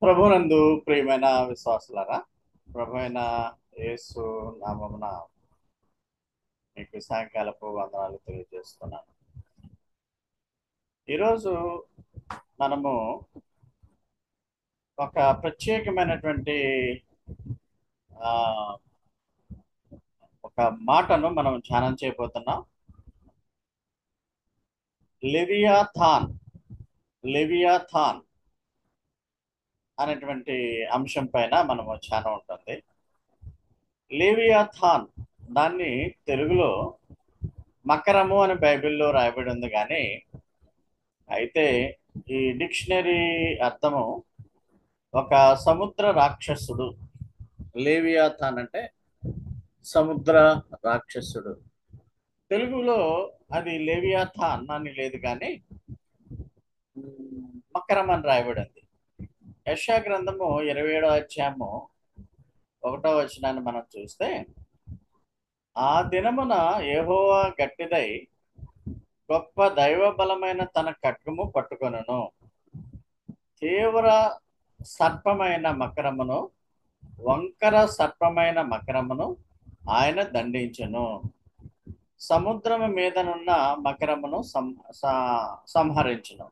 ప్రభునందు ప్రియమైన విశ్వాసులారా, ప్రభు అయిన యేసు నామమున మీకు సాయంకాలపు వందనాలు తెలియజేస్తున్నాను. ఈరోజు మనము ఒక ప్రత్యేకమైనటువంటి ఆ, ఒక మాటను మనం ధ్యానం చేయబోతున్నాం. లెవియాథాన్ లెవియాథాన్ అనేటువంటి అంశం పైన మనము ధ్యానం ఉంటుంది. లేవియాథాన్ దాన్ని తెలుగులో మకరము అని బైబిల్లో రాయబడి ఉంది, కానీ అయితే ఈ డిక్షనరీ అర్థము ఒక సముద్ర రాక్షసుడు. లేవియాథాన్ అంటే సముద్ర రాక్షసుడు. తెలుగులో అది లేవియాథాన్ అని లేదు, కానీ మకరం అని రాయబడింది. యెషయా గ్రంథము 27వ అధ్యాయము 1వ వచనాన్ని మనం చూస్తే, ఆ దినమున యెహోవా గట్టిదై గొప్ప దైవ బలమైన తన ఖడ్గము పట్టుకొనును, తీవ్ర సర్పమైన మకరమును, వంకర సర్పమైన మకరమును ఆయన దండించును, సముద్రము మీదనున్న మకరమును సంహరించును.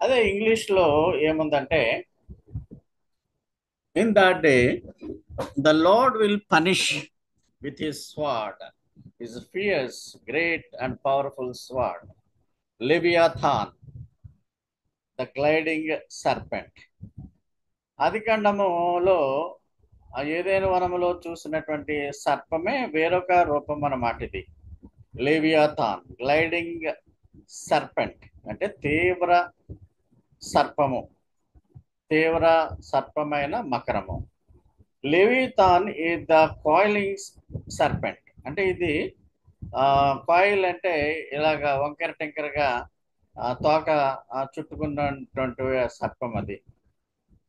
అదే ఇంగ్లీష్లో ఏముందంటే, in that day the Lord will punish with his sword, his fierce great and powerful sword, Leviathan the gliding serpent. ఆదికాండములో ఏదైనా వనములో చూసినటువంటి సర్పమే వేరొక రూపం అన్నమాట. ఇది లేవియాథాన్ గ్లైడింగ్ సర్పెంట్ అంటే తీవ్ర సర్పము, తీవ్ర సర్పమైన మకరము. లెవిథాన్ ఈజ్ ద కాయిలింగ్ సర్పెంట్ అంటే ఇది కాయిల్ అంటే ఇలాగా వంకర టెంకరగా తోక చుట్టుకున్నటువంటి సర్పం అది.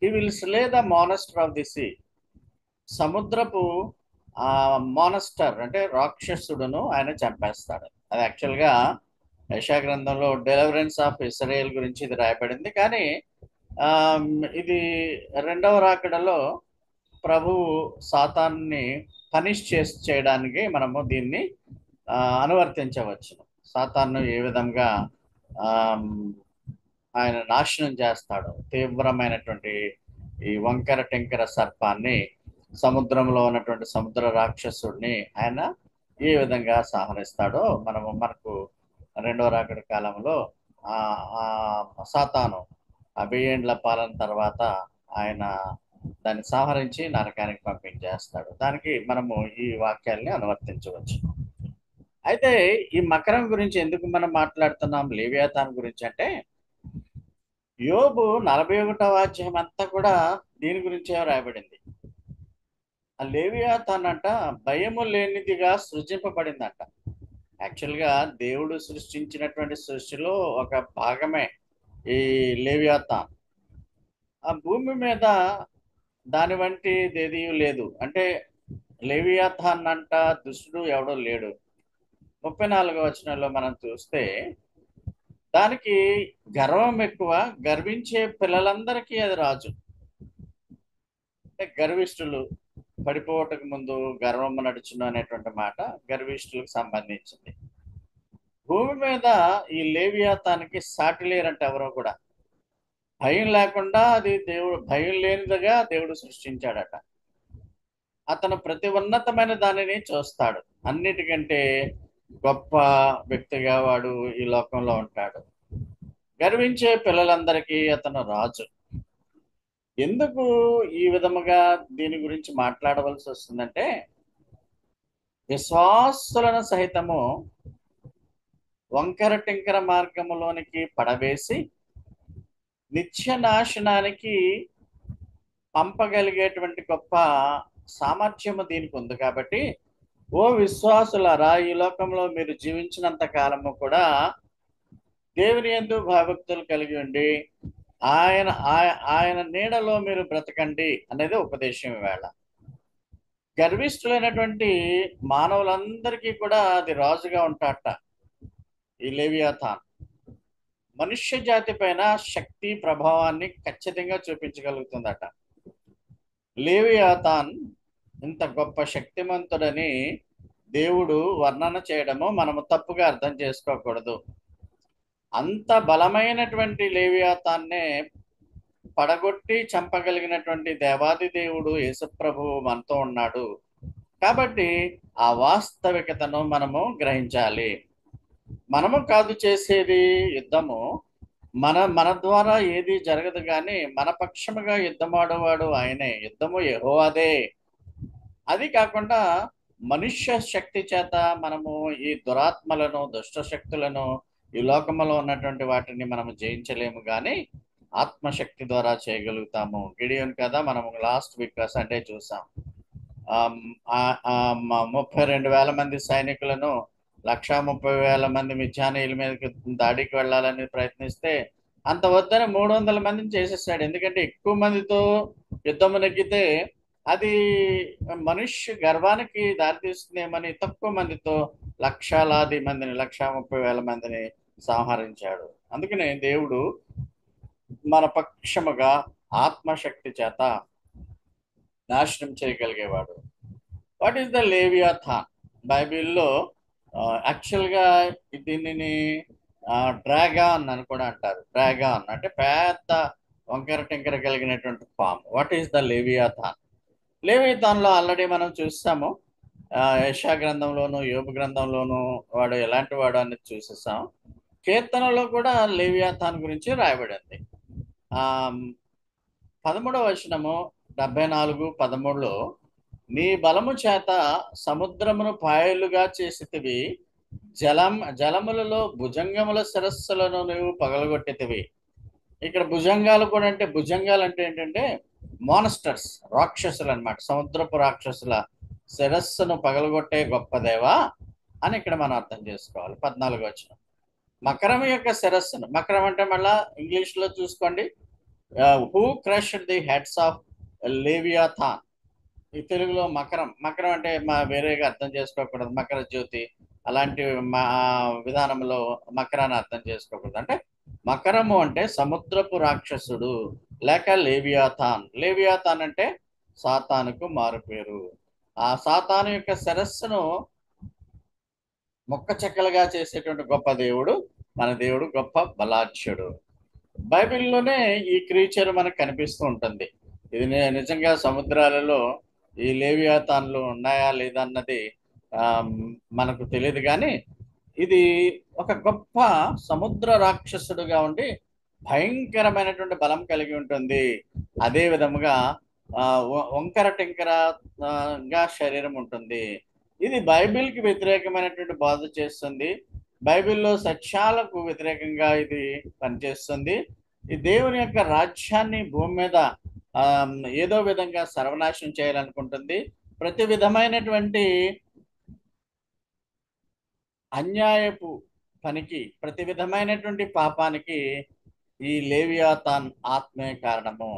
He will slay the monster of the sea, సముద్రపు మానస్టర్ అంటే రాక్షసుడును ఆయన చంపేస్తాడు. అది యాక్చువల్గా యెషయా గ్రంథంలో డెలివరెన్స్ ఆఫ్ ఇస్రాయేల్ గురించి ఇది రాయబడింది, కానీ ఇది రెండవ రాకడలో ప్రభువు సాతాన్ని పనిష్ చేయడానికి మనము దీన్ని అనువర్తించవచ్చు. సాతాను ఏ విధంగా ఆయన నాశనం చేస్తాడు, తీవ్రమైనటువంటి ఈ వంకర టెంకర సర్పాన్ని, సముద్రంలో ఉన్నటువంటి సముద్ర రాక్షసుడిని ఆయన ఏ విధంగా సంహరిస్తాడో మనకు రెండవ రాకడ కాలంలో సాతాను 1000 ఏండ్ల పాలన తర్వాత ఆయన దాన్ని సంహరించి నరకానికి పంపించేస్తాడు. దానికి మనము ఈ వాక్యాల్ని అనువర్తించవచ్చు. అయితే ఈ మకరం గురించి ఎందుకు మనం మాట్లాడుతున్నాం, లేవియాథాన్ గురించి అంటే, యోబు 41వ అధ్యాయం అంతా కూడా దీని గురించే రాయబడింది. ఆ లేవియాథాన్ అంట భయము లేనిదిగా సృజింపబడిందంట. యాక్చువల్గా దేవుడు సృష్టించినటువంటి సృష్టిలో ఒక భాగమే ఈ లేవియాథాన్. ఆ భూమి మీద దాని వంటి ఏదీ లేదు. అంటే లేవియాథాన్ అంట దుష్టుడు ఎవడో లేడు. 34వ వచనంలో మనం చూస్తే, దానికి గర్వం ఎక్కువ, గర్వించే పిల్లలందరికీ అది రాజు. అంటే గర్విష్ఠులు పడిపోవటకు ముందు గర్వము నడుచును అనేటువంటి మాట గర్విష్ఠులకు సంబంధించింది. భూమి మీద ఈ లేవియాథానికి సాటి లేరంటే ఎవరో కూడా. భయం లేకుండా అది భయం లేనిదిగా దేవుడు సృష్టించాడట. అతను ప్రతి ఉన్నతమైన దానిని చూస్తాడు. అన్నిటికంటే గొప్ప వ్యక్తిగా వాడు ఈ లోకంలో ఉంటాడు. గర్వించే పిల్లలందరికీ అతను రాజు. ఎందుకు ఈ విధముగా దీని గురించి మాట్లాడవలసి వస్తుందంటే, విశ్వాసులను సహితము వంకర టింకర మార్గములోనికి పడవేసి నిత్య నాశనానికి పంపగలిగేటువంటి గొప్ప సామర్థ్యము దీనికి ఉంది. కాబట్టి ఓ విశ్వాసులారా, ఈ లోకంలో మీరు జీవించినంత కాలము కూడా దేవుని యందు భయభక్తులు కలిగి ఉండి ఆయన నీడలో మీరు బ్రతకండి అనేది ఉపదేశం. ఈవేళ గర్విష్ఠులైనటువంటి మానవులందరికీ కూడా అది రాజుగా ఉంటాడట ఈ లేవియాథాన్. మనుష్య జాతి పైన శక్తి ప్రభావాన్ని ఖచ్చితంగా చూపించగలుగుతుందట. లేవియాతాన్ ఇంత గొప్ప శక్తిమంతుడని దేవుడు వర్ణన చేయడము మనము తప్పుగా అర్థం చేసుకోకూడదు. అంత బలమైనటువంటి లేవియాతాన్నే పడగొట్టి చంపగలిగినటువంటి దేవాది దేవుడు యేసుప్రభువు మనతో ఉన్నాడు. కాబట్టి ఆ వాస్తవికతను మనము గ్రహించాలి. మనము కాదు చేసేది యుద్ధము, మన ద్వారా ఏది జరగదు, కానీ మన పక్షముగా యుద్ధమాడేవాడు ఆయనే. యుద్ధము యెహోవాదే. అది కాకుండా మనుష్య శక్తి చేత మనము ఈ దురాత్మలను, దుష్ట శక్తులను, ఈ లోకములో ఉన్నటువంటి వాటిని మనము జయించలేము, కానీ ఆత్మశక్తి ద్వారా చేయగలుగుతాము. గిడియోన్ కదా మనము లాస్ట్ వీక్ సండే చూసాం. 32,000 మంది సైనికులను 130,000 మంది మిద్యానీయుల మీదకి దాడికి వెళ్ళాలని ప్రయత్నిస్తే అంత వద్దని 300 మందిని చేసేసాడు. ఎందుకంటే ఎక్కువ మందితో యుద్ధము నెగ్గితే అది మనుష్య గర్వానికి దారితీస్తుందేమని తక్కువ మందితో లక్షలాది మందిని, 130,000 మందిని సంహరించాడు. అందుకనే దేవుడు మన పక్షముగా ఆత్మశక్తి చేత నాశనం చేయగలిగేవాడు. What is the Leviathan? బైబిల్లో యాక్చువల్గా దీనిని డ్రాగాన్ అని కూడా అంటారు. డ్రాగాన్ అంటే పెద్ద వంకర టింకర కలిగినటువంటి పాము. What is the Leviathan? లేవియాథాన్లో ఆల్రెడీ మనం చూస్తాము. యెషయా గ్రంథంలోను, యోబు గ్రంథంలోను వాడు ఎలాంటి వాడు అనేది చూసేసాం. కీర్తనలో కూడా లేవియాథాన్ గురించి రాయబడింది. 13వ వచనము 74:13లో, నీ బలము చేత సముద్రమును పాయలుగా చేసితివి, జలములలో భుజంగముల శిరస్సులను నువ్వు పగలగొట్టితివి. ఇక్కడ భుజంగాలు కూడా అంటే, భుజంగాలు అంటే ఏంటంటే మాన్స్టర్స్, రాక్షసులు అన్నమాట. సముద్రపు రాక్షసుల శిరస్సును పగలగొట్టే గొప్ప దేవా అని ఇక్కడ మనం అర్థం చేసుకోవాలి. 14వ వచనం, మకరం యొక్క శిరస్సును, మకరం అంటే మళ్ళా ఇంగ్లీష్లో చూసుకోండి, who crushed the heads of Leviathan. ఈ తెలుగులో మకరం, మకరం అంటే వేరేగా అర్థం చేసుకోకూడదు. మకర జ్యోతి అలాంటి విధానంలో మకరాన్ని అర్థం చేసుకోకూడదు. అంటే మకరము అంటే సముద్రపు రాక్షసుడు లేక లేవియాథాన్. లేవియాథాన్ అంటే సాతానుకు మారుపేరు. ఆ సాతాను యొక్క శిరస్సును మొక్క చెక్కలుగా చేసేటువంటి గొప్ప దేవుడు మన దేవుడు, గొప్ప బలాఢ్యుడు. బైబిల్లోనే ఈ క్రీచర్ మనకు కనిపిస్తూ ఉంటుంది. ఇది నిజంగా సముద్రాలలో ఈ లేవియాథాన్లు ఉన్నాయా లేదా అన్నది మనకు తెలియదు, కానీ ఇది ఒక గొప్ప సముద్ర రాక్షసుడుగా ఉండి భయంకరమైనటువంటి బలం కలిగి ఉంటుంది. అదే విధముగా వంకర టింకరగా శరీరం ఉంటుంది. ఇది బైబిల్కి వ్యతిరేకమైనటువంటి బోధ చేస్తుంది. బైబిల్లో సత్యాలకు వ్యతిరేకంగా ఇది పనిచేస్తుంది. ఈ దేవుని యొక్క రాజ్యాన్ని భూమి మీద ఏదో విధంగా సర్వనాశనం చేయాలనుకుంటుంది. ప్రతి విధమైనటువంటి అన్యాయపు పనికి, ప్రతి విధమైనటువంటి పాపానికి ఈ లేవియాథాన్ ఆత్మే కారణము.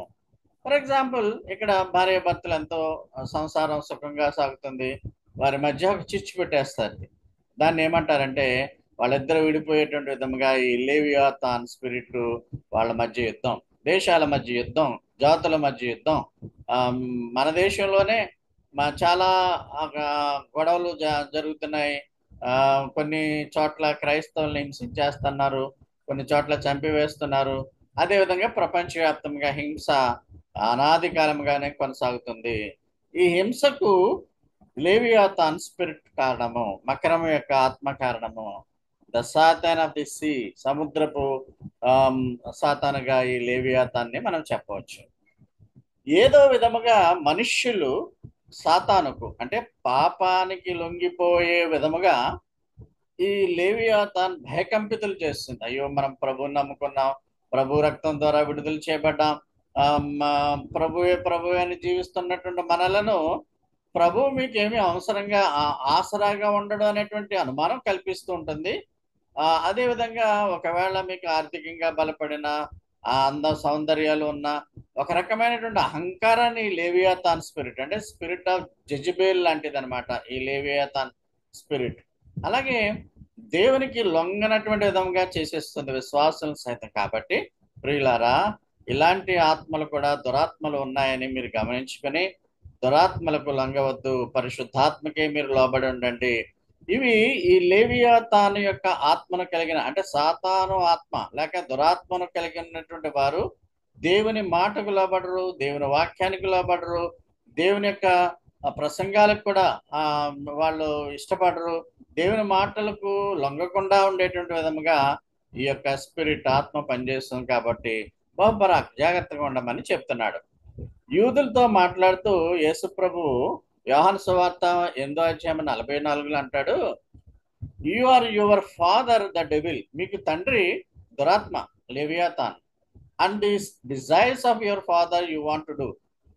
ఫర్ ఎగ్జాంపుల్, ఇక్కడ భార్య భర్తలు ఎంతో సంసారం సుఖంగా సాగుతుంది, వారి మధ్య ఒక చిచ్చు పెట్టేస్తారు. దాన్ని ఏమంటారంటే వాళ్ళిద్దరు విడిపోయేటువంటి విధముగా ఈ లేవియాథాన్ స్పిరిట్ వాళ్ళ మధ్య యుద్ధం, దేశాల మధ్య యుద్ధం, జాతుల మధ్య యుద్ధం. మన దేశంలోనే చాలా గొడవలు జరుగుతున్నాయి. కొన్ని చోట్ల క్రైస్తవులను హింసించేస్తున్నారు, కొన్ని చోట్ల చంపివేస్తున్నారు. అదేవిధంగా ప్రపంచవ్యాప్తంగా హింస అనాది కాలంగానే కొనసాగుతుంది. ఈ హింసకు లేవియాథాన్ స్పిరిట్ కారణము, మకరం యొక్క ఆత్మ కారణము. The Satan of the sea, సముద్రపు సాతానుగా ఈ లేవియాథాన్ని మనం చెప్పవచ్చు. ఏదో విధముగా మనుష్యులు సాతానుకు అంటే పాపానికి లొంగిపోయే విధముగా ఈ లేవియాథాన్ భయకంపితులు చేస్తుంది. అయ్యో, మనం ప్రభువుని నమ్ముకున్నాం, ప్రభు రక్తం ద్వారా విడుదల చేయబడ్డాం, ప్రభువే అని జీవిస్తున్నటువంటి మనలను ప్రభు మీకేమీ అవసరంగా ఆసరాగా ఉండడం అనేటువంటి అనుమానం కల్పిస్తూ ఉంటుంది. అదేవిధంగా ఒకవేళ మీకు ఆర్థికంగా బలపడిన అంద సౌందర్యాలు ఉన్న ఒక రకమైనటువంటి అహంకారాన్ని లేవియాథాన్ స్పిరిట్ అంటే స్పిరిట్ ఆఫ్ జెజబేల్ లాంటిది అనమాట ఈ లేవియాథాన్ స్పిరిట్. అలాగే దేవునికి లొంగనటువంటి విధంగా చేసేస్తుంది విశ్వాసం సైతం. కాబట్టి ప్రియులారా, ఇలాంటి ఆత్మలు కూడా దురాత్మలు ఉన్నాయని మీరు గమనించుకొని దురాత్మలకు లొంగవద్దు, పరిశుద్ధాత్మకే మీరు లోబడి ఉండండి. ఇవి ఈ లేవియాతాను యొక్క ఆత్మను కలిగిన, అంటే సాతాను ఆత్మ లేక దురాత్మను కలిగినటువంటి వారు దేవుని మాటకు లోబడరు, దేవుని వాక్యానికి లోబడరు, దేవుని యొక్క ప్రసంగాలకు కూడా వాళ్ళు ఇష్టపడరు. దేవుని మాటలకు లొంగకుండా ఉండేటువంటి విధముగా ఈ యొక్క స్పిరిట్ ఆత్మ పనిచేస్తుంది. కాబట్టి బహుబరాక్ జాగ్రత్తగా ఉండమని చెప్తున్నాడు. యూదులతో మాట్లాడుతూ యేసు ప్రభువు యోహాను సువార్త 8:44 అంటాడు, you are your father the devil, మీకు తండ్రి దురాత్మ Leviathan, and the desires of your father you want to do.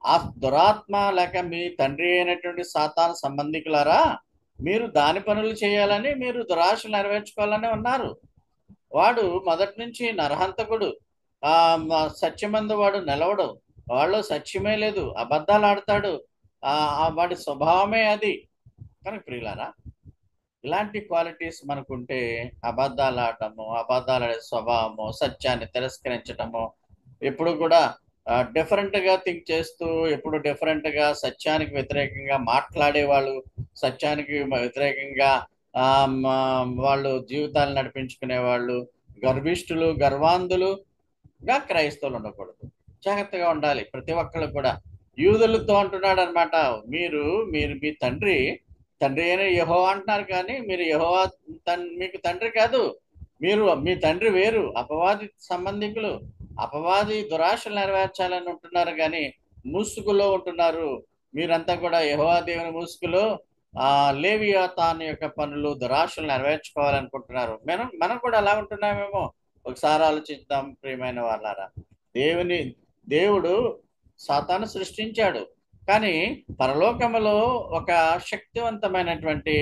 ఆ దురాత్మ లేక మీ తండ్రి అయినటువంటి సాతాను సంబంధికులారా, మీరు దాని పనులు చేయాలని, మీరు దురాశలు నెరవేర్చుకోవాలని ఉన్నారు. వాడు మొదటి నుంచి నరహంతకుడు, సత్యమందు వాడు నిలవడు, వాళ్ళు సత్యమే లేదు, అబద్ధాలు ఆడతాడు, వాడి స్వభావమే అది. కనుక ప్రియులారా, ఇలాంటి క్వాలిటీస్ మనకుంటే అబద్ధాలు ఆడటము, అబద్ధాలు ఆడే స్వభావము, సత్యాన్ని తిరస్కరించటము, ఎప్పుడు కూడా డిఫరెంట్గా థింక్ చేస్తూ, ఎప్పుడు డిఫరెంట్గా సత్యానికి వ్యతిరేకంగా మాట్లాడేవాళ్ళు, సత్యానికి వ్యతిరేకంగా వాళ్ళు జీవితాలు నడిపించుకునే వాళ్ళు, గర్విష్ఠులు, గర్వాంధులుగా క్రైస్తవులు ఉండకూడదు. జాగ్రత్తగా ఉండాలి ప్రతి ఒక్కళ్ళు కూడా. యూదులతో అంటున్నాడు అనమాట, మీరు మీరు మీ తండ్రి అయిన యెహోవా అంటున్నారు, కానీ మీరు యెహోవా మీకు తండ్రి కాదు, మీరు మీ తండ్రి వేరు, అపవాది సంబంధికులు, అపవాది దురాశలు నెరవేర్చాలని ఉంటున్నారు, కానీ ముసుగులో ఉంటున్నారు. మీరంతా కూడా యెహోవా దేవుని ముసుగులో లేవియాతాను యొక్క పనులు, దురాశలు నెరవేర్చుకోవాలనుకుంటున్నారు. మనం కూడా అలా ఉంటున్నామేమో ఒకసారి ఆలోచిద్దాం ప్రియమైన వాళ్ళారా. దేవుడు సాతాను సృష్టించాడు, కానీ పరలోకములో ఒక శక్తివంతమైనటువంటి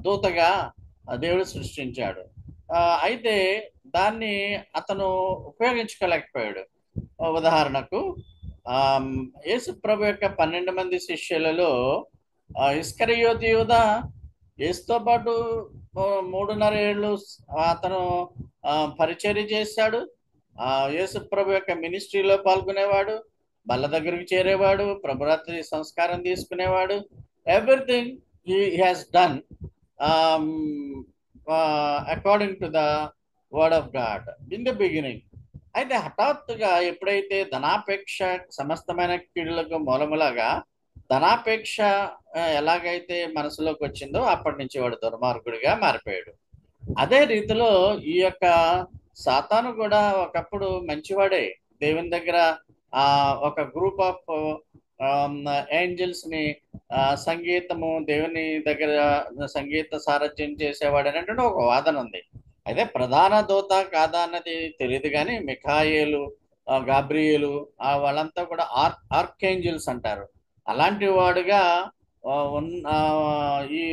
దూతగా దేవుడు సృష్టించాడు. అయితే దాన్ని అతను ఉపయోగించుకోలేకపోయాడు. ఉదాహరణకు యేసు ప్రభు యొక్క 12 మంది శిష్యులలో ఇస్కరియోతు యూదా యేసుతో పాటు 3.5 ఏళ్ళు అతను పరిచర్య చేశాడు. యేసు ప్రభు యొక్క మినిస్ట్రీలో పాల్గొనేవాడు, బల్ల దగ్గరికి చేరేవాడు, ప్రభురాత్రి సంస్కారం తీసుకునేవాడు. Everything he has done according to the word of God in the beginning. అయితే హఠాత్తుగా ఎప్పుడైతే ధనాపేక్ష సమస్తమైన కీడులకు మూలములాగా ధనాపేక్ష ఎలాగైతే మనసులోకి వచ్చిందో అప్పటి నుంచి వాడు దుర్మార్గుడిగా మారిపోయాడు. అదే రీతిలో ఈ యొక్క సాతాను కూడా ఒకప్పుడు మంచివాడే. దేవుని దగ్గర ఒక గ్రూప్ ఆఫ్ ఏంజల్స్ ని సంగీతము, దేవుని దగ్గర సంగీత సారథ్యం చేసేవాడు అనేటువంటి ఒక వాదన ఉంది. అయితే ప్రధాన దూత కాదా అన్నది తెలియదు, కానీ మిఖాయేలు, గాబ్రియేలు వాళ్ళంతా కూడా ఆర్కేంజల్స్ అంటారు. అలాంటి వాడుగా ఈ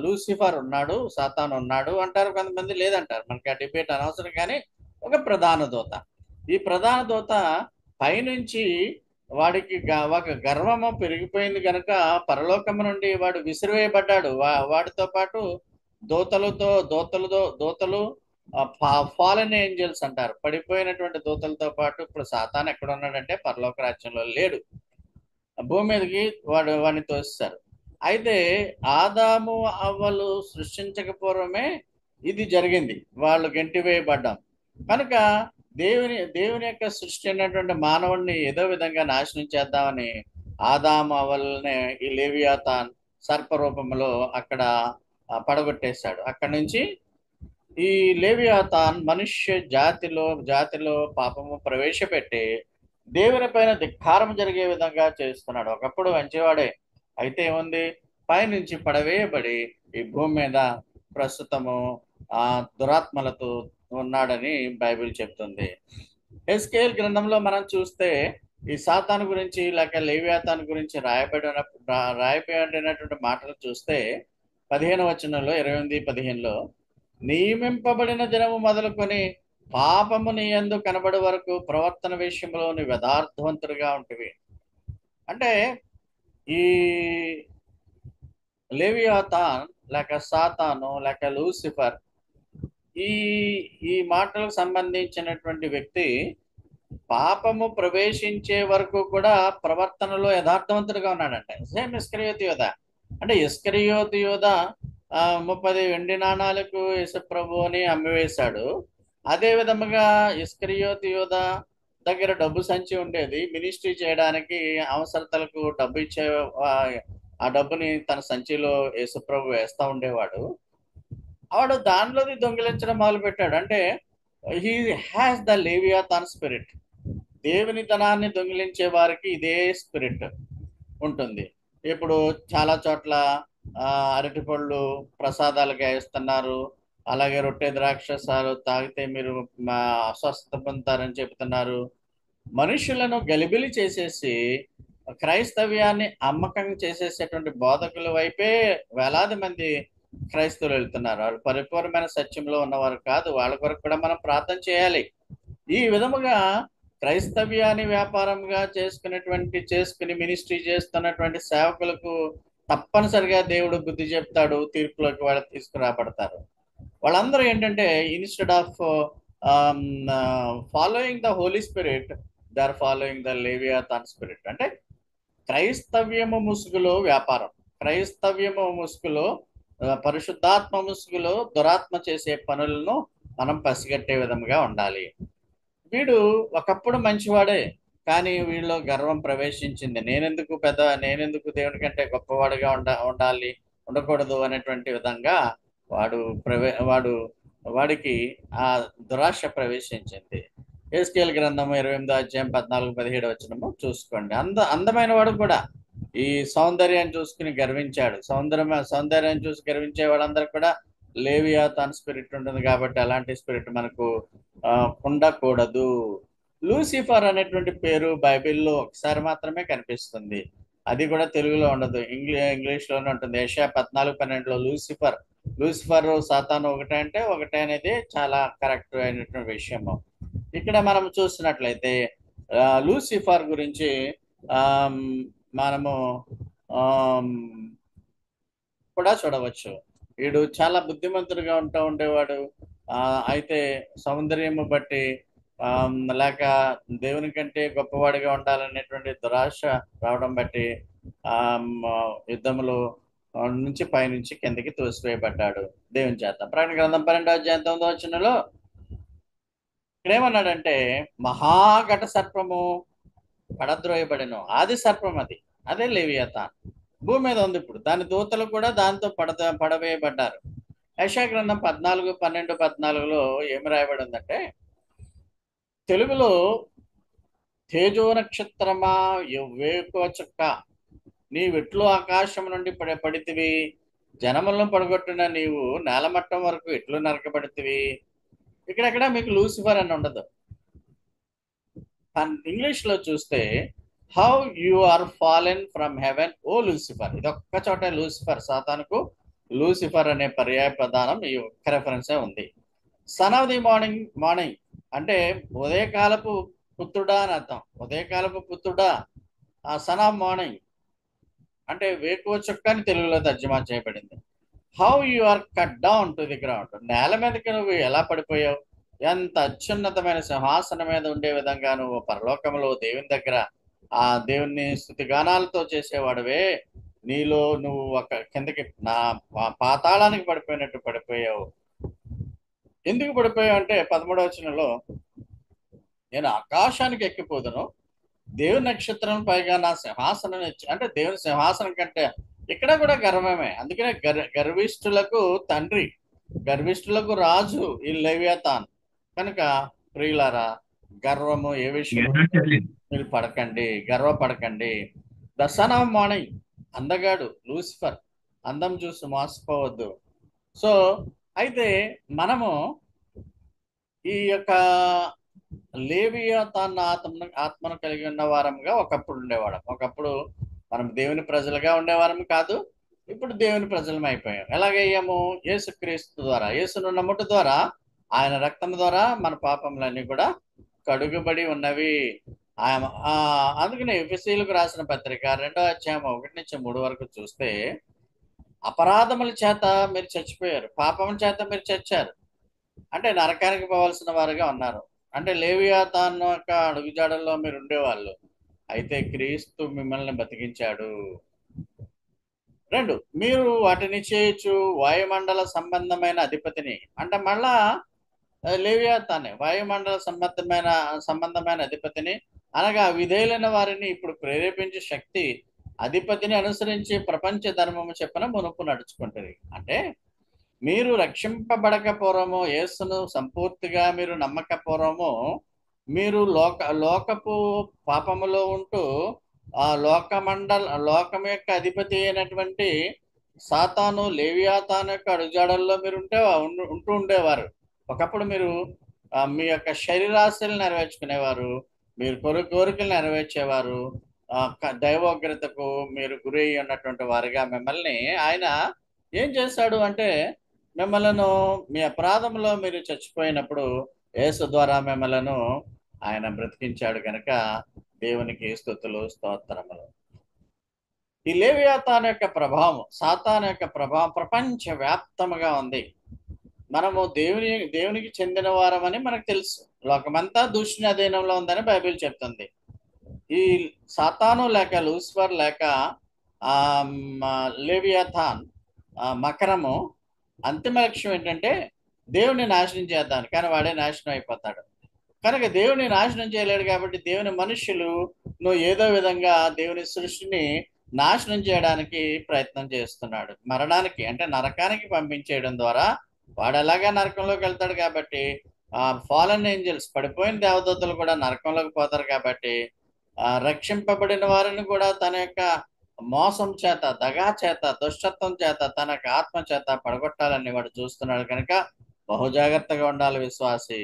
లూసిఫర్ ఉన్నాడు, సాతాను ఉన్నాడు అంటారు కొంతమంది, లేదంటారు. మనకి ఆ డిబేట్ అనవసరం. కానీ ఒక ప్రధాన దూత, ఈ ప్రధాన దూత పైనుంచి వాడికి ఒక గర్వము పెరిగిపోయింది కనుక పరలోకము నుండి వాడు విసిరివేయబడ్డాడు. వాడితో పాటు దూతలు ఫాలెన్ ఏంజల్స్ అంటారు, పడిపోయినటువంటి దూతలతో పాటు. ఇప్పుడు సాతాను ఎక్కడ ఉన్నాడంటే పరలోక రాజ్యంలో లేడు, భూమి మీదకి వాడిని తోస్తారు. అయితే ఆదాము అవ్వలు సృష్టించక పూర్వమే ఇది జరిగింది, వాళ్ళు గెంటివేయబడ్డాం. కనుక దేవుని యొక్క సృష్టి అయినటువంటి మానవుడిని ఏదో విధంగా నాశనం చేద్దామని ఆదాము అవ్వల్ని ఈ లేవియాతాన్ సర్పరూపంలో అక్కడ పడగొట్టేశాడు. అక్కడి నుంచి ఈ లేవియాతాన్ మనుష్య జాతిలో పాపము ప్రవేశపెట్టి దేవుని పైన ధిక్కారం జరిగే విధంగా చేస్తున్నాడు. ఒకప్పుడు మంచివాడే, అయితే ఏముంది, పైనుంచి పడవేయబడి ఈ భూమి మీద ప్రస్తుతము దురాత్మలతో ఉన్నాడని బైబిల్ చెప్తుంది. హెస్కేల్ గ్రంథంలో మనం చూస్తే ఈ సాతాను గురించి లేక లేవియాతాను గురించి రాయబడినటువంటి మాటలు చూస్తే 15వ వచనంలో 28-15లో, నియమింపబడిన దినము మొదలుకొని పాపము నీ యందు కనబడి వరకు ప్రవర్తన విషయంలో నీ యథార్థవంతుడిగా ఉంటివి. అంటే ఈ లేవియాతాన్ లేక సాతాను లేక లూసిఫర్, ఈ ఈ మాటలకు సంబంధించినటువంటి వ్యక్తి పాపము ప్రవేశించే వరకు కూడా ప్రవర్తనలో యథార్థవంతుడిగా ఉన్నాడంట. సేమ్ ఇస్కరియోతు యోధ. అంటే ఇస్కరియోతు యోధ 30 వెండి నాణాలకు యేసుప్రభు అని అమ్మివేశాడు. అదే విధముగా ఇస్కరియోతు యోధ దగ్గర డబ్బు సంచి ఉండేది. మినిస్ట్రీ చేయడానికి అవసరతలకు డబ్బు ఇచ్చే ఆ డబ్బుని తన సంచిలో యేసుప్రభు వేస్తా ఉండేవాడు. వాడు దానిలోది దొంగిలించడం మొదలు పెట్టాడు. అంటే he has the Leviathan spirit. దేవుని ధనాన్ని దొంగిలించే వారికి ఇదే స్పిరిట్ ఉంటుంది. ఇప్పుడు చాలా చోట్ల అరటిపళ్ళు ప్రసాదాలుగా ఇస్తున్నారు. అలాగే రొట్టె ద్రాక్షసాలు తాగితే మీరు అస్వస్థత పొందుతారని చెబుతున్నారు. మనుషులను గలిబిలి చేసేసి క్రైస్తవ్యాన్ని అమ్మకం చేసేసేటువంటి బోధకుల వైపే వేలాది మంది క్రైస్తవులు వెళ్తున్నారు. వాళ్ళు పరిపూర్ణమైన సత్యంలో ఉన్నవారు కాదు. వాళ్ళ కొరకు కూడా మనం ప్రార్థన చేయాలి. ఈ విధముగా క్రైస్తవ్యాన్ని వ్యాపారంగా చేసుకుని మినిస్ట్రీ చేస్తున్నటువంటి సేవకులకు తప్పనిసరిగా దేవుడు బుద్ధి చెప్తాడు. తీర్పులోకి వాళ్ళు తీసుకురాబడతారు. వాళ్ళందరూ ఏంటంటే instead of following the Holy Spirit, they are following the Leviathan spirit. అంటే క్రైస్తవ్యము ముసుగులో వ్యాపారం, క్రైస్తవ్యము ముసుగులో పరిశుద్ధాత్మ ముసుగులో దురాత్మ చేసే పనులను మనం పసిగట్టే విధంగా ఉండాలి. వీడు ఒకప్పుడు మంచివాడే, కానీ వీళ్ళలో గర్వం ప్రవేశించింది. నేనెందుకు దేవుని కంటే గొప్పవాడిగా ఉండకూడదు అనేటువంటి విధంగా వాడికి ఆ దురాశ ప్రవేశించింది. ఎస్కేల్ గ్రంథం 28వ అధ్యాయం 14-17 వచనము చూసుకోండి. అందమైన వాడు కూడా ఈ సౌందర్యాన్ని చూసుకుని గర్వించాడు. సౌందర్యాన్ని చూసి గర్వించే వాళ్ళందరూ కూడా లేవియాథాన్ స్పిరిట్ ఉంటుంది. కాబట్టి అలాంటి స్పిరిట్ మనకు ఉండకూడదు. లూసిఫర్ అనేటువంటి పేరు బైబిల్లో ఒకసారి మాత్రమే కనిపిస్తుంది. అది కూడా తెలుగులో ఉండదు, ఇంగ్లీష్లోనే ఉంటుంది. యెషయా 14:12 లూసిఫర్ సాతాను ఒకటే అనేది చాలా కరెక్ట్ అయినటువంటి విషయము. ఇక్కడ మనం చూసినట్లయితే లూసిఫర్ గురించి మనము కూడా చూడవచ్చు. వీడు చాలా బుద్ధిమంతుడిగా ఉండేవాడు. అయితే సౌందర్యము బట్టి లేక దేవుని కంటే గొప్పవాడిగా ఉండాలనేటువంటి దురాశ రావడం బట్టి యుద్ధములో నుంచి పైనుంచి కిందకి తోసివేయబడ్డాడు దేవుని చేత. ప్రకటన గ్రంథం 12వ అధ్యాయం 9వ వచనంలో ఇక్కడ ఏమన్నాడంటే, మహాఘట సర్పము పడద్రోయబడెను. ఆది సర్పం అదే లేవియాథాన్. భూమి మీద ఉంది ఇప్పుడు. దాని దూతలు కూడా దాంతో పడవేయబడ్డారు. యెషయా గ్రంథం 12:14 ఏమి రాయబడి ఉందంటే, తెలుగులో తేజో నక్షత్రమా వేకువ చుక్క, నీ వెట్లు ఆకాశం నుండి పడితివి, జనములను పడగొట్టిన నీవు నేలమట్టం వరకు ఎట్లు నరకబడితివి. ఇక్కడెక్కడ మీకు లూసిఫర్ అని ఉండదు. ఇంగ్లీష్ లో చూస్తే how you are fallen from heaven O Lucifer. ఇది ఒక్క చోట లూసిఫర్, సాతానుకు లూసిఫర్ అనే పర్యాయ ప్రధానం ఈ ఒక్క రెఫరెన్సే ఉంది. సన్ ఆఫ్ ది మార్నింగ్ అంటే ఉదయకాలపు పుత్రుడా అని అర్థం. ఉదయకాలపు పుత్రుడా, ఆ సన్ ఆఫ్ మార్నింగ్ అంటే వేకువ చుక్క అని తెలుగులో తర్జుమా చేయబడింది. How you are cut down to the ground. నేల మీదకి నువ్వు ఎలా పడిపోయావు? ఎంత అత్యున్నతమైన సింహాసనం మీద ఉండే విధంగా నువ్వు పరలోకంలో దేవుని దగ్గర ఆ దేవుని స్తుతిగానాలతో చేసేవాడువే, నీలో నువ్వు ఒక కిందకి పాతాళానికి పడిపోయినట్టు పడిపోయావు. ఎందుకు పడిపోయావు అంటే 13వ వచనంలో, నేను ఆకాశానికి ఎక్కిపోదును, దేవుని నక్షత్రం పైగా నా సింహాసనం అంటే దేవుని సింహాసనం కంటే ఇక్కడ కూడా గర్వమే. అందుకనే గర్విష్ఠులకు తండ్రి, గర్విష్ఠులకు రాజు ఈ లేవియాథాన్. కనుక ప్రియులారా, గర్వము ఏ విషయం మీరు గర్వపడకండి. ద సన్ ఆఫ్ మార్నింగ్, అందగాడు లూసిఫర్, అందం చూసి మోసపోవద్దు. సో అయితే మనము ఈ యొక్క లేవియాథాన్ ఆత్మను కలిగి ఉన్న వారంగా ఒకప్పుడు ఉండేవాళ్ళం. ఒకప్పుడు మనం దేవుని ప్రజలుగా ఉండేవారం కాదు, ఇప్పుడు దేవుని ప్రజలం అయిపోయాం. ఎలాగయ్యాము? యేసుక్రీస్తు ద్వారా, యేసును నమ్ముట ద్వారా, ఆయన రక్తం ద్వారా మన పాపములన్నీ కూడా కడుగుబడి ఉన్నవి. అందుకనే ఎఫెసీయులకు రాసిన పత్రిక 2వ అధ్యాయం 1-3 వరకు చూస్తే, అపరాధముల చేత మీరు చచ్చిపోయారు, పాపముల చేత మీరు చచ్చారు, అంటే నరకానికి పోవాల్సిన వారుగా ఉన్నారు. అంటే లేవియాతాను యొక్క అడుగుజాడల్లో మీరు ఉండేవాళ్ళు. అయితే క్రీస్తు మిమ్మల్ని బతికించాడు. 2, మీరు వాటిని చేయొచ్చు వాయుమండల సంబంధమైన అధిపతిని. అంటే మళ్ళా లేవియాతానే వాయుమండల సంబంధమైన అధిపతిని, అనగా విధేయులైన వారిని ఇప్పుడు ప్రేరేపించే శక్తి అధిపతిని అనుసరించి ప్రపంచ ధర్మము చెప్పిన మునుపు నడుచుకుంటుంది. అంటే మీరు రక్షింపబడకపోవడము, యేసును సంపూర్తిగా మీరు నమ్మకపోవడము, మీరు లోకపు పాపములో ఉంటూ ఆ లోకం యొక్క అధిపతి అయినటువంటి సాతాను, లేవియాతాను యొక్క అడుగుజాడల్లో మీరు ఉంటూ ఉండేవారు. ఒకప్పుడు మీరు మీ యొక్క శరీరాశలు నెరవేర్చుకునేవారు, మీరు కోరికలు నెరవేర్చేవారు. దైవోగ్రతకు మీరు గురి ఉన్నటువంటి వారిగా మిమ్మల్ని ఆయన ఏం చేశాడు అంటే, మిమ్మలను మీ అపరాధంలో మీరు చచ్చిపోయినప్పుడు యేసు ద్వారా మిమ్మలను ఆయన బ్రతికించాడు కనుక దేవునికి స్తుతులు స్తోత్రములు. ఈ లేవియాతాను యొక్క ప్రభావం, సాతాను యొక్క ప్రభావం ప్రపంచ వ్యాప్తముగా ఉంది. మనము దేవునికి చెందిన వారమని మనకు తెలుసు. లోకమంతా దూషణ అధీనంలో ఉందని బైబిల్ చెప్తుంది. ఈ సాతాను లేక లూసిఫర్ లేక లేవియాథాన్ మకరము అంతిమ లక్ష్యం ఏంటంటే దేవుని నాశనం చేద్దాం, కానీ వాడే నాశనం అయిపోతాడు. కనుక దేవుని నాశనం చేయలేడు కాబట్టి దేవుని మనుషులు ఏదో విధంగా దేవుని సృష్టిని నాశనం చేయడానికి ప్రయత్నం చేస్తున్నాడు. మరణానికి అంటే నరకానికి పంపించేయడం ద్వారా వాడు ఎలాగా నరకంలోకి వెళ్తాడు కాబట్టి ఫాలన్ ఏంజల్స్, పడిపోయిన దేవదూతలు కూడా నరకంలోకి పోతారు కాబట్టి రక్షింపబడిన వారిని కూడా తన యొక్క మోసం చేత, దగా చేత, దుష్టత్వం చేత, తన యొక్క ఆత్మ చేత పడగొట్టాలని వాడు చూస్తున్నాడు. కనుక బహుజాగ్రత్తగా ఉండాలి విశ్వాసి.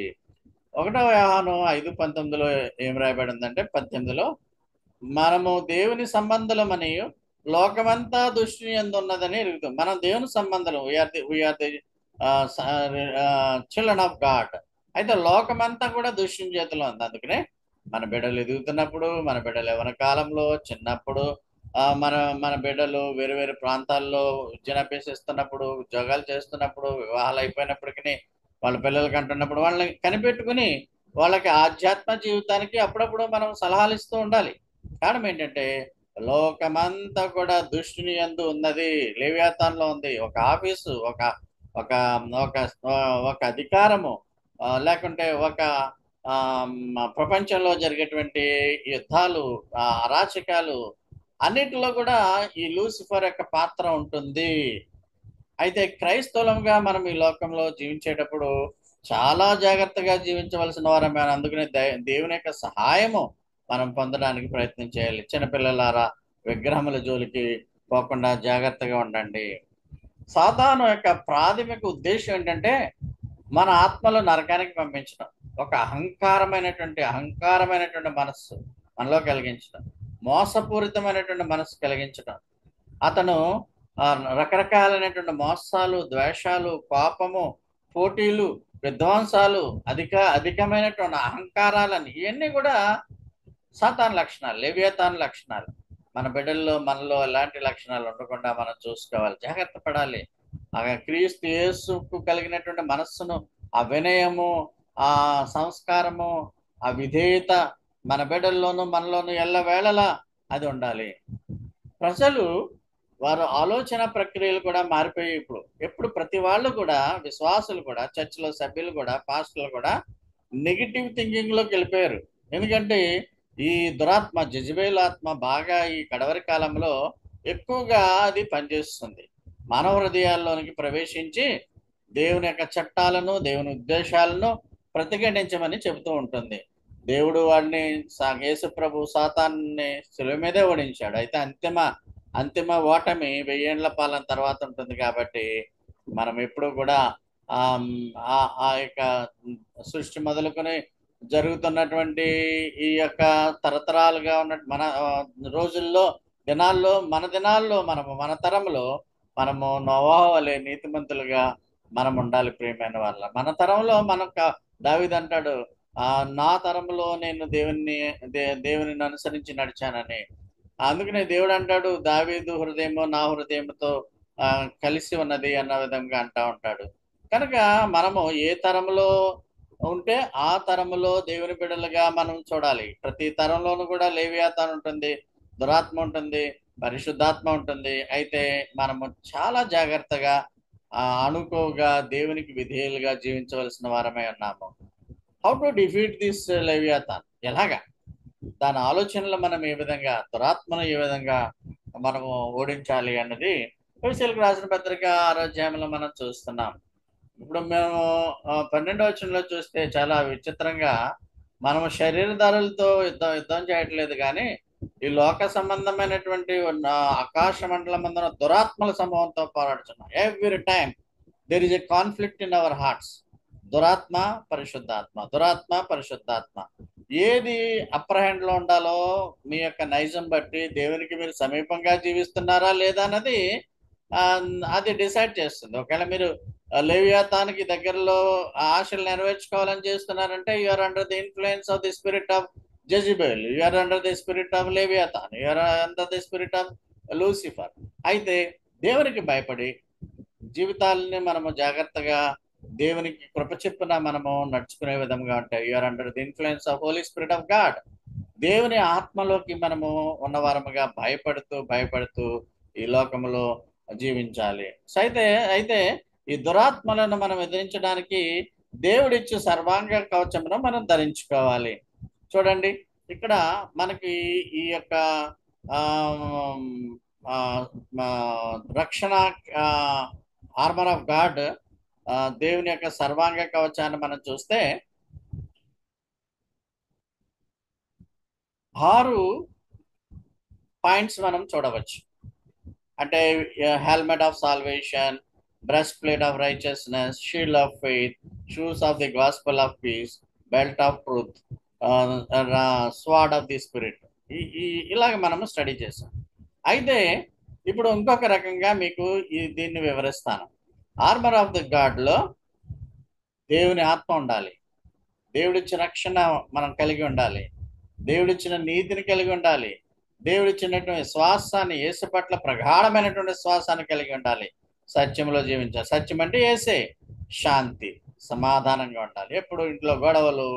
1 యోహాను 5:19 ఏం రాయబడి ఉందంటే, 18లో మనము దేవుని సంబంధులమని లోకమంతా దృష్టి ఎందున్నదని ఎరుగుతాం. మనం దేవుని సంబంధం, we are the children of God. అయితే లోకమంతా కూడా దుష్టుని చేతిలో ఉంది. అందుకనే మన బిడ్డలు ఎదుగుతున్నప్పుడు, మన బిడ్డలు యవ్వన కాలంలో, చిన్నప్పుడు, మన బిడ్డలు వేరు వేరు ప్రాంతాల్లో విద్యను అభ్యసిస్తున్నప్పుడు, ఉద్యోగాలు చేస్తున్నప్పుడు, వివాహాలు అయిపోయినప్పటికీ వాళ్ళ పిల్లలకి అంటున్నప్పుడు వాళ్ళని కనిపెట్టుకుని వాళ్ళకి ఆధ్యాత్మ జీవితానికి అప్పుడప్పుడు మనం సలహాలు ఇస్తూ ఉండాలి. కారణం ఏంటంటే లోకమంతా కూడా దుష్టుని యందు ఉన్నది, లేవియాతాన్లో ఉంది. ఒక ఆఫీసు, ఒక ఒక ఒక ఒక అధికారము, లేకుంటే ఒక ప్రపంచంలో జరిగేటువంటి యుద్ధాలు, అరాచకాలు అన్నిటిలో కూడా ఈ లూసిఫర్ యొక్క పాత్ర ఉంటుంది. అయితే క్రైస్తవులంగా మనం ఈ లోకంలో జీవించేటప్పుడు చాలా జాగ్రత్తగా జీవించవలసిన వారం. అందుకనే దేవుని యొక్క సహాయము మనం పొందడానికి ప్రయత్నం చేయాలి. చిన్నపిల్లలారా, విగ్రహముల జోలికి పోకుండా జాగ్రత్తగా ఉండండి. సాతాను యొక్క ప్రాథమిక ఉద్దేశం ఏంటంటే మన ఆత్మలో నరకానికి పంపించడం, ఒక అహంకారమైనటువంటి మనస్సు మనలో కలిగించడం, మోసపూరితమైనటువంటి మనస్సు కలిగించడం. అతను రకరకాలైనటువంటి మోసాలు, ద్వేషాలు, కోపము, పోటీలు, విధ్వంసాలు, అధికమైనటువంటి అహంకారాలని, ఇవన్నీ కూడా సాతాను లక్షణాలు, లేవియాతాను లక్షణాలు. మన బిడ్డల్లో, మనలో ఎలాంటి లక్షణాలు ఉండకుండా మనం చూసుకోవాలి, జాగ్రత్త పడాలి. క్రీస్తు యేసుకు కలిగినటువంటి మనస్సును, ఆ వినయము, ఆ సంస్కారము, ఆ విధేయత మన బిడ్డల్లోనూ మనలోనూ ఎల్లవేళలా అది ఉండాలి. ప్రజలు వారు ఆలోచన ప్రక్రియలు కూడా మారిపోయి ఎప్పుడు ప్రతి వాళ్ళు కూడా, విశ్వాసులు కూడా, చర్చిలో సభ్యులు కూడా, పాస్టర్లు కూడా నెగిటివ్ థింకింగ్ లోకి వెళ్ళిపోయారు. ఎందుకంటే ఈ దురాత్మ, జెజబేలు ఆత్మ బాగా ఈ కడవరి కాలంలో ఎక్కువగా అది పనిచేస్తుంది. మానవ హృదయాల్లోనికి ప్రవేశించి దేవుని యొక్క చట్టాలను, దేవుని ఉద్దేశాలను ప్రతిఘటించమని చెబుతూ ఉంటుంది. దేవుడు వాడిని, యేసు ప్రభు సాతాన్ని శిలువ మీదే ఓడించాడు. అయితే అంతిమ ఓటమి 1000 ఏళ్ల పాలన తర్వాత ఉంటుంది. కాబట్టి మనం ఎప్పుడు కూడా ఆ యొక్క సృష్టి మొదలుకొని జరుగుతున్నటువంటి ఈ యొక్క తరతరాలుగా ఉన్న మన రోజుల్లో, దినాల్లో, మన తరంలో మనము నోవాహు వలె నీతిమంతులుగా మనం ఉండాలి. ప్రియమైన వాళ్ళ, మన తరంలో దావీదు అంటాడు, నా తరంలో నేను దేవుని అనుసరించి నడిచానని. అందుకనే దేవుడు అంటాడు, దావీదు హృదయము నా హృదయంతో కలిసి ఉన్నది అన్న విధంగా అంటా ఉంటాడు. కనుక మనము ఏ తరంలో ఉంటే ఆ తరములో దేవుని బిడ్డలుగా మనం చూడాలి. ప్రతి తరంలోనూ కూడా లేవియాతాను ఉంటుంది, దురాత్మ ఉంటుంది, పరిశుద్ధాత్మ ఉంటుంది. అయితే మనము చాలా జాగ్రత్తగా అనుకోగా దేవునికి విధేయులుగా జీవించవలసిన వారమై ఉన్నాము. How to defeat this Leviathan? ఎలాగా దాని ఆలోచనలు మనం ఏ విధంగా, దురాత్మను ఏ విధంగా మనము ఓడించాలి అన్నది ఎఫెసీయులకు రాసిన పత్రిక 6వ అధ్యాయంలో మనం చూస్తున్నాం. ఇప్పుడు మేము 12వ వచనంలో చూస్తే చాలా విచిత్రంగా, మనము శరీరధారులతో యుద్ధం చేయట్లేదు కానీ ఈ లోక సంబంధమైనటువంటి ఆకాశ మండలం మందున దురాత్మల సమూహంతో పోరాడుతున్నాం. Every time there is a conflict in our hearts. దురాత్మ, పరిశుద్ధాత్మ, దురాత్మ, పరిశుద్ధాత్మ. ఏది అప్పర్ హ్యాండ్ లో ఉండాలో మీ యొక్క నైజం బట్టి దేవునికి మీరు సమీపంగా జీవిస్తున్నారా లేదా అన్నది అది డిసైడ్ చేస్తుంది. ఒకవేళ మీరు లేవియాతానికి దగ్గరలో ఆశలు నెరవేర్చుకోవాలని చేస్తున్నారంటే you are under the influence of the spirit of Jezebel, you are under the spirit of Leviathan, you are under the spirit of Lucifer. అయితే దేవునికి భయపడి జీవితాలని మనము జాగ్రత్తగా దేవునికి కృప చెప్పున మనము నడుచుకునే విధంగా ఉంటాయి. You are under the influence of holy spirit of God. దేవుని ఆత్మలోకి మనము ఉన్నవారముగా భయపడుతూ ఈ లోకంలో జీవించాలి. అయితే ఈ దురాత్మలను మనం ఎదిరించడానికి దేవుడిచ్చు సర్వాంగ కవచమును మనం ధరించుకోవాలి. చూడండి, ఇక్కడ మనకి ఈ యొక్క రక్షణ ఆర్మర్ ఆఫ్ గాడ్, దేవుని యొక్క సర్వాంగ కవచాన్ని మనం చూస్తే 6 పాయింట్స్ మనం చూడవచ్చు. అంటే helmet of salvation, breast plate of righteousness, shield of faith, shoes of the gospel of piece, belt of truth, sword of the spirit. ఇలాగ మనము స్టడీ చేసాం. అయితే ఇప్పుడు ఇంకొక రకంగా మీకు దీన్ని వివరిస్తాను. ఆర్మర్ ఆఫ్ ది గాడ్లో దేవుని ఆత్మ ఉండాలి, దేవుడిచ్చిన రక్షణ మనం కలిగి ఉండాలి, దేవుడిచ్చిన నీతిని కలిగి ఉండాలి, దేవుడిచ్చినటువంటి శ్వాసాన్ని, యేసు పట్ల ప్రగాఢమైనటువంటి శ్వాసాన్ని కలిగి ఉండాలి, సత్యంలో జీవించాలి. సత్యం అంటే యేసే. శాంతి, సమాధానంగా ఉండాలి. ఎప్పుడు ఇంట్లో గొడవలు,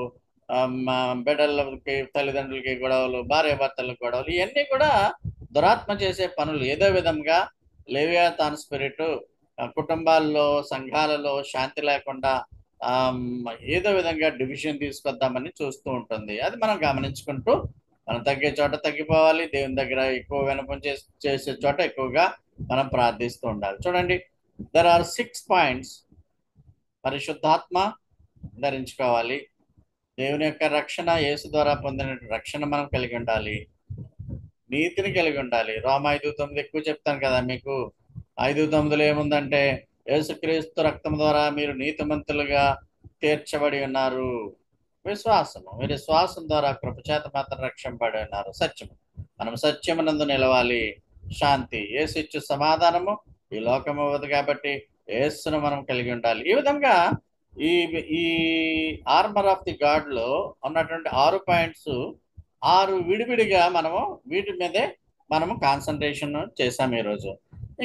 బిడ్డలకి తల్లిదండ్రులకి గొడవలు, భార్య భర్తలకు గొడవలు, ఇవన్నీ కూడా దురాత్మ చేసే పనులు. ఏదో విధంగా లేవియాతాన్ స్పిరిట్ కుటుంబాల్లో, సంఘాలలో శాంతి లేకుండా ఏదో విధంగా డివిజన్ తీసుకొద్దామని చూస్తూ ఉంటుంది. అది మనం గమనించుకుంటూ మనం తగ్గే చోట తగ్గిపోవాలి, దేవుని దగ్గర ఎక్కువ వినపం చేసే చోట ఎక్కువగా మనం ప్రార్థిస్తూ ఉండాలి. చూడండి, దర్ ఆర్ 6 పాయింట్స్. పరిశుద్ధాత్మ ధరించుకోవాలి, దేవుని యొక్క రక్షణ, యేసు ద్వారా పొందిన రక్షణ మనం కలిగి ఉండాలి, నీతిని కలిగి ఉండాలి. రోమా 5:9 ఎక్కువ చెప్తాను కదా మీకు. 5:9 ఏముందంటే, యేసుక్రీస్తు రక్తం ద్వారా మీరు నీతిమంతులుగా తీర్చబడి ఉన్నారు. విశ్వాసము, మీరు శ్వాసం ద్వారా కృపచేత మాత్రం రక్షింపబడి ఉన్నారు. సత్యము, మనం సత్యమునందు నిలవాలి. శాంతి, యేసు ఇచ్చు సమాధానము ఈ లోకము ఇవ్వదు కాబట్టి యేసును మనం కలిగి ఉండాలి. ఈ విధంగా ఈ ఆర్మర్ ఆఫ్ ది గాడ్ లో ఉన్నటువంటి 6 పాయింట్స్ 6 విడివిడిగా మనము వీటి మీదే మనము కాన్సన్ట్రేషన్ చేసాము ఈరోజు.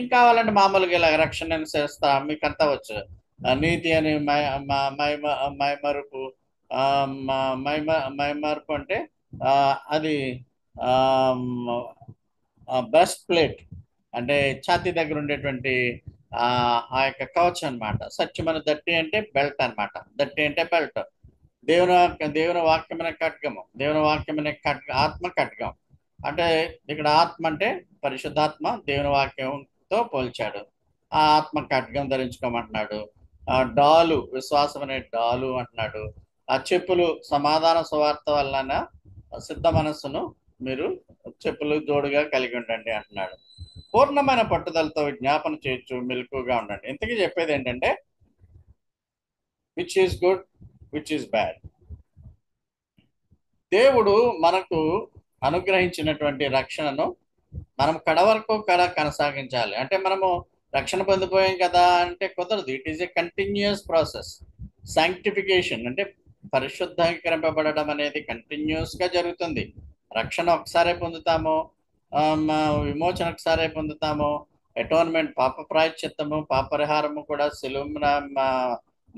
ఇంకా కావాలంటే మామూలుగా ఇలా రక్షణ చేస్తా మీకు అంతా వచ్చు. నీతి అని మైమరుపు, మైమరుపు అంటే అది బ్రెస్ట్ ప్లేట్ అంటే ఛాతీ దగ్గర ఉండేటువంటి ఆ యొక్క కవచం అనమాట. సత్యమైన దట్టి అంటే బెల్ట్ అనమాట. దట్టి అంటే బెల్ట్. దేవుని వాక్యమైన ఖడ్గము, దేవుని వాక్యమైన ఆత్మ ఖడ్గం. అంటే ఇక్కడ ఆత్మ అంటే పరిశుద్ధాత్మ, దేవుని వాక్యంతో పోల్చాడు. ఆ ఆత్మ ఖడ్గం ధరించుకోమంటున్నాడు. డాలు, విశ్వాసం అనే డాలు అంటున్నాడు. ఆ చెప్పులు, సమాధాన సువార్త వలన సిద్ధ మనస్సును మీరు చెప్పులు జోడుగా కలిగి ఉండండి అంటున్నాడు. పూర్ణమైన పట్టుదలతో విజ్ఞాపన చేయొచ్చు, మెలకుగా ఉండండి. ఇంతకీ చెప్పేది ఏంటంటే, which is good, which is bad. దేవుడు మనకు అనుగ్రహించినటువంటి రక్షణను మనం కడవరకు కొనసాగించాలి. అంటే మనము రక్షణ పొందిపోయాం కదా అంటే కుదరదు. It is a continuous process. Sanctification అంటే పరిశుద్ధీకరింపబడడం అనేది కంటిన్యూస్గా జరుగుతుంది. రక్షణ ఒకసారే పొందుతాము, విమోచన ఒకసారే పొందుతాము, అటోన్మెంట్, పాప ప్రాయశ్చిత్తము, పాపరిహారము కూడా సిలువ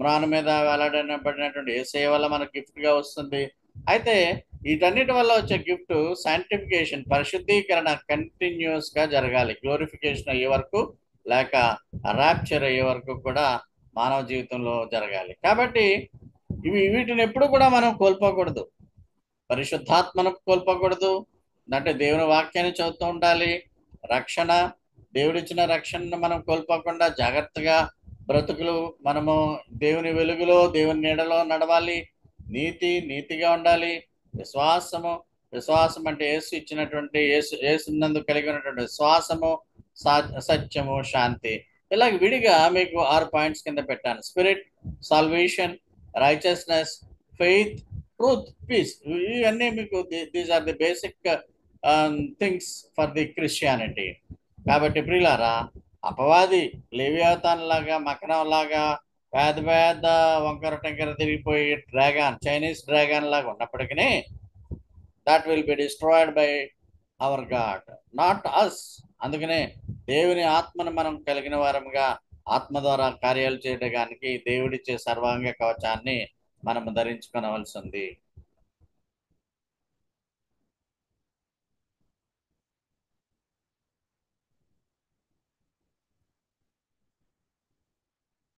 మ్రాను మీద వేలాడబడినటువంటి యేసయ్య వల్ల మనకు గిఫ్ట్ గా వస్తుంది. అయితే వీటన్నిటి వల్ల వచ్చే గిఫ్ట్ శాంటిఫికేషన్, పరిశుద్ధీకరణ కంటిన్యూస్ గా జరగాలి. గ్లోరిఫికేషన్ అయ్యే వరకు లేక ర్యాప్చర్ అయ్యే వరకు కూడా మానవ జీవితంలో జరగాలి. కాబట్టి వీటిని ఎప్పుడు కూడా మనం కోల్పోకూడదు. పరిశుద్ధాత్మను కోల్పోకూడదు. అంటే దేవుని వాక్యాన్ని చదువుతూ ఉండాలి. రక్షణ, దేవుడిచ్చిన రక్షణను మనం కోల్పోకుండా జాగ్రత్తగా బ్రతుకులు, మనము దేవుని వెలుగులో దేవుని నీడలో నడవాలి. నీతిగా ఉండాలి. విశ్వాసం అంటే యేసు ఇచ్చినటువంటి యేసునందు కలిగి ఉన్నటువంటి విశ్వాసము, సత్యము, శాంతి. ఇలాగ విడిగా మీకు 6 పాయింట్స్ కింద పెట్టాను. Spirit, salvation, righteousness, faith, truth, peace. ఇవన్నీ మీకు these are the basic things for the Christianity. కాబట్టి ప్రియులారా, అపవాది లేవియాతాన్ లాగా, మకరం లాగా పెద్ద వంకర టెంకర తిరిగిపోయి చైనీస్ డ్రాగన్ లాగా ఉన్నప్పటికీ that will be destroyed by our God, not us. అందుకనే దేవుని ఆత్మను మనం కలిగిన వారముగా, ఆత్మ ద్వారా కార్యాలు చేయడానికి దేవుడిచ్చే సర్వాంగ కవచాన్ని మనం ధరించుకోవలసి ఉంది.